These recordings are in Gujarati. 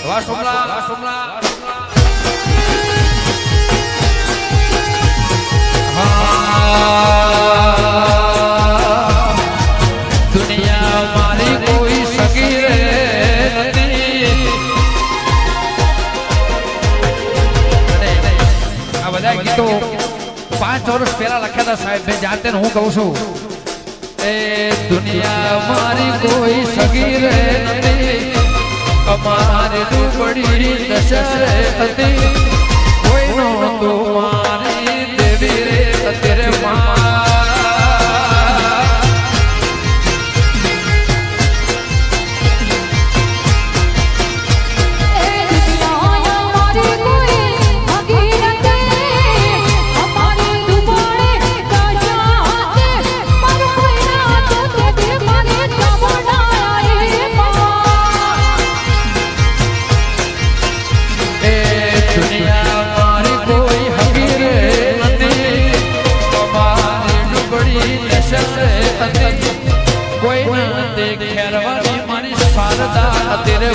વાહ સોમલા વાહ સોમલા દુનિયા મારી કોઈ સગી રે નથી આ બધા ગીતો 5 વર્ષ પહેલા લખ્યા હતા સાહેબ મેં જાતે હું કહું છું એ દુનિયા મારી કોઈ સગી રે નથી અમારી ડૂબડી દશરે હતી કોઈનો તો મારી દેવી રે અત્યારે तेरे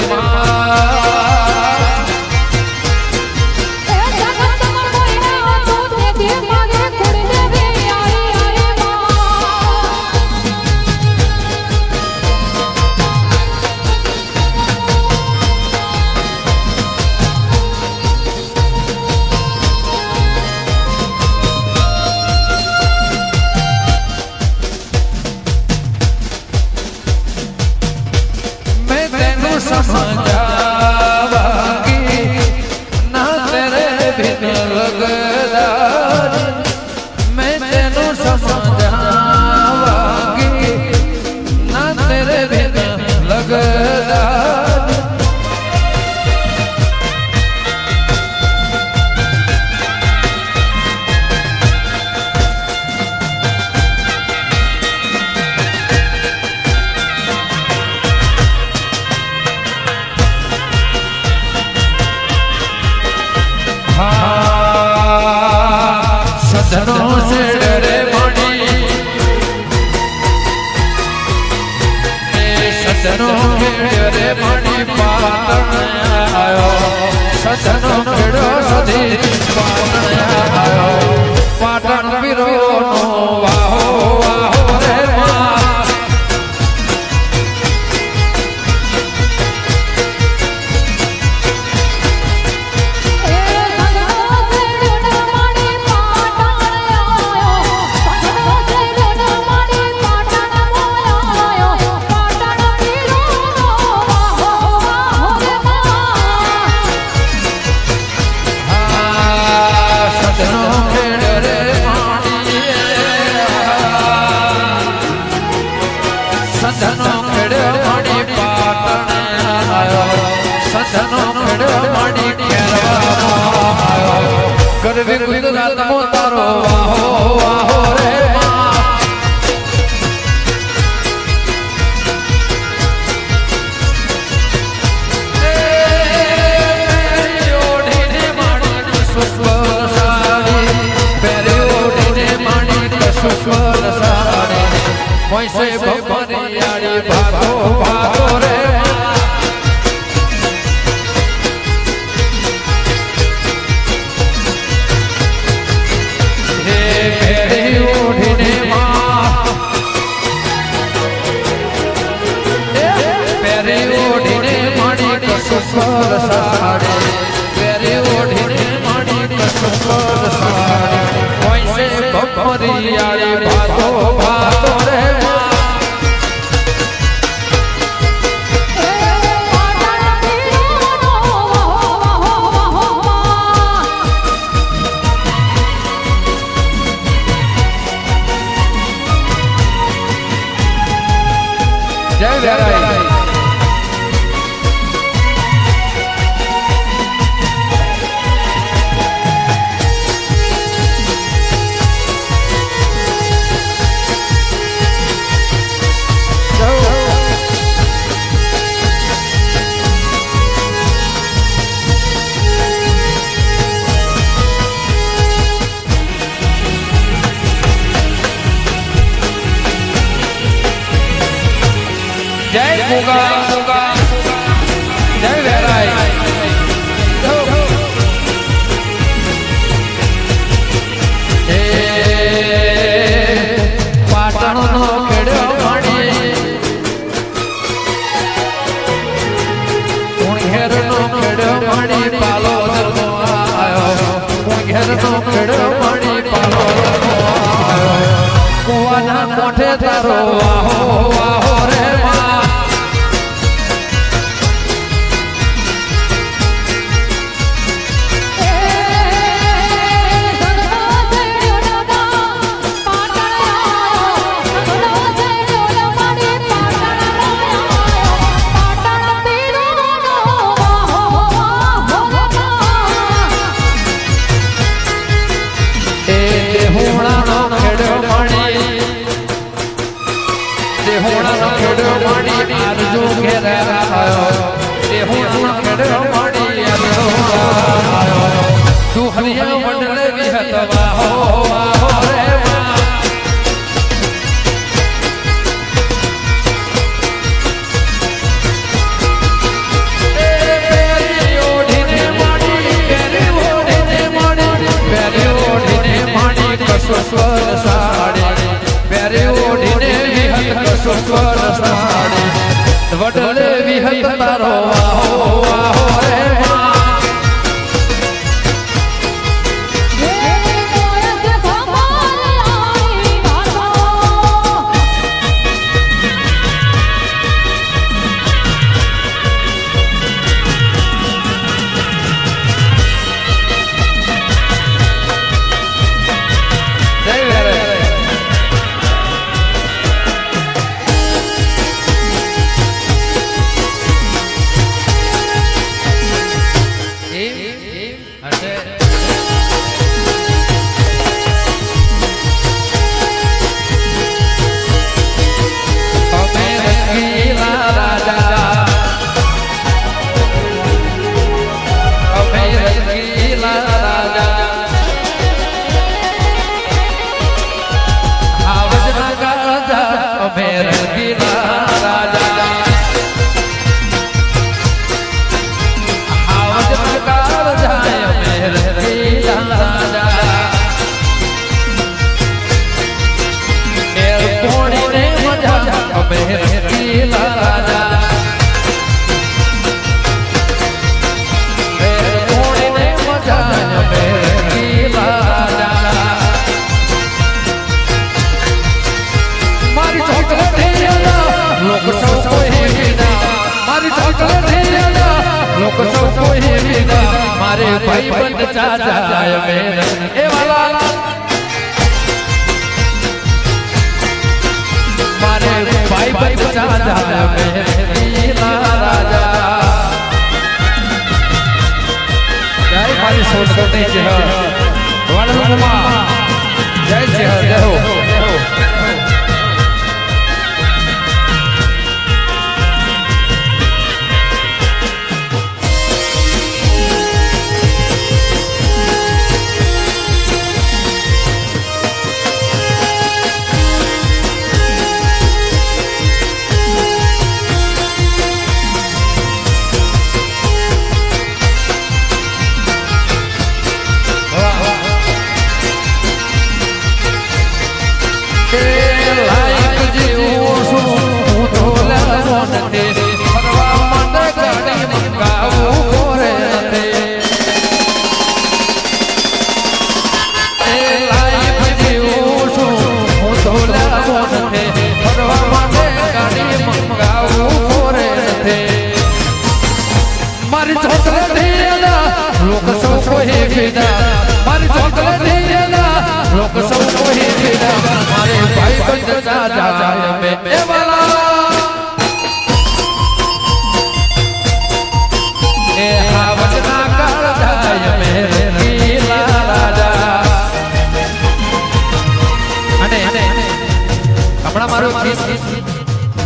सजनों से डरे मणि सजनों के डरे मणि पातन आयो सजनों केड़ो सदी पातन आयो पाटन वीरो नो वाहो वाहो रे सजनों खेड़े मणि पाटन आयो सजनों खेड़े मणि केरवा आयो गरवी गुजरात मो तारो वाहो वाहो रे से बबरियाड़ी भागो भागो रे हे मेरी ओढ़ने माँ मेरी ओढ़ने मणि कसुर साड़े मेरी ओढ़ने मणि कसुर साड़े वैसे बबरियाड़ी भागो भागो रे નો ખેડો મણી પાલો કુવાના કોઠે તારો વાહો વાહો રે માં તું હરિયા મંડળ વિહત વાહો વાહો રે સ્વર સાડી પ્યારે ઓઢીને વિહત સ્વર સાડી વડલે વિહત તારો વાહો વાહો રે મારે ભાઈ બંધ ચાચાય મેરે એ વાલા મારે ભાઈ બંધ ચાચાય મેરે ઈલા રાજા જય મારી સોસતી છે વાળુમાં જય છે જય હો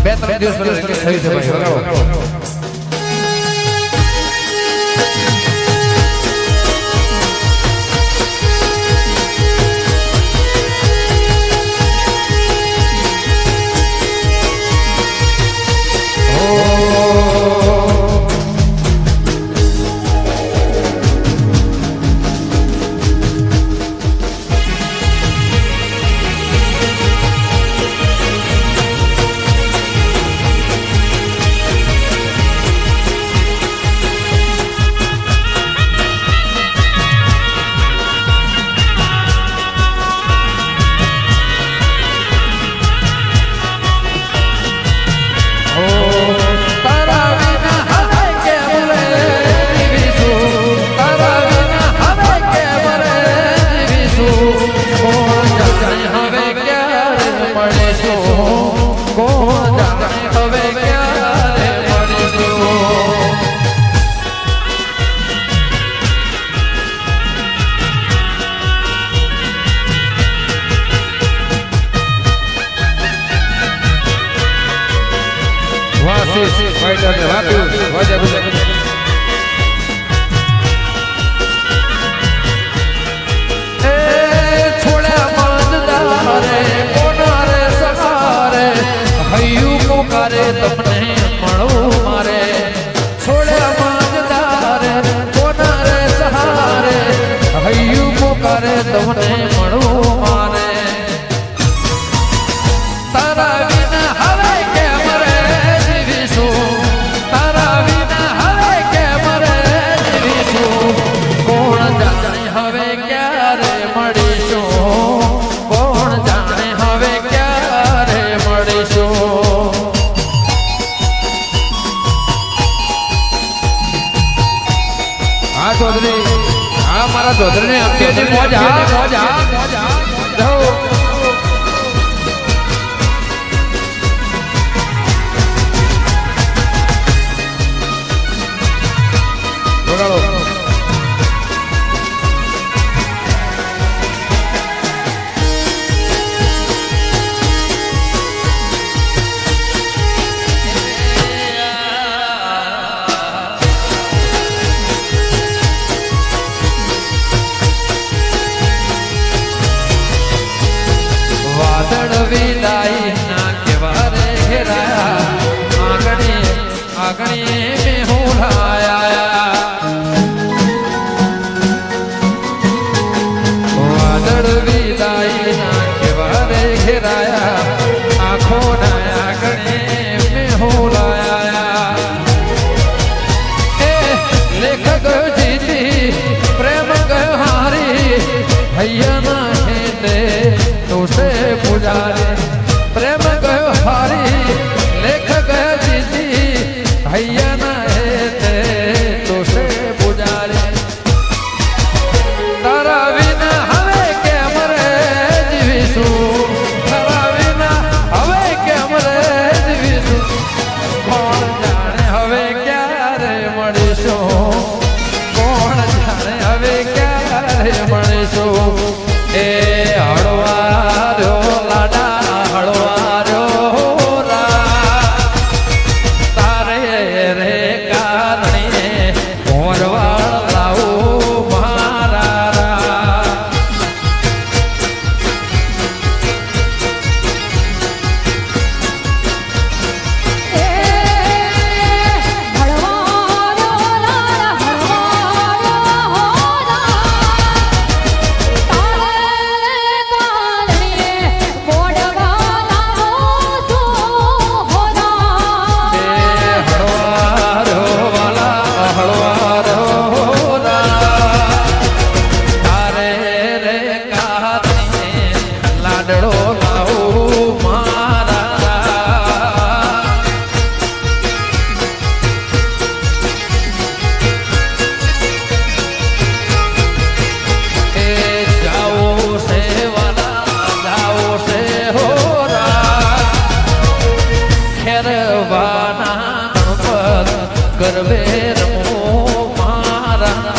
બે ત્રણ દિવસ પહેલા રિલીઝ થઈ છે ભાઈ વગાડો તમને મળવું મારે તારા વિના હવે કેમ રે જીવીશું તારા વિના હવે કેમ રે જીવીશું કોણ જાણે હવે ક્યારે મળીશું કોણ જાણે હવે ક્યારે મળીશું ચૌધરી હા મારા ચૌધરી ને અંબેની મોજ વિદાય ના કેવા રે ઘેરાયા આગણી મેં હોલાયા વાદળ વિદાય ના કેવા રે ઘેરાયા આંખો ના આગણી મેં હોલાયા એ લેખક જીતી પ્રેમ ગયો હારી ભૈયા ના ખેતે तुसे पुजारे प्रेम गयो हारी लेख गयो जीती भैया ना हे तुसे पुजारे तारा विना हवे केम रे जीवीશું तारा विना हवे केम रे जीवीશું કોણ જાણે હવે ક્યારે મળીશું કોણ જાણે હવે ક્યારે મળીશું એ હળવા કરવે રમો મારા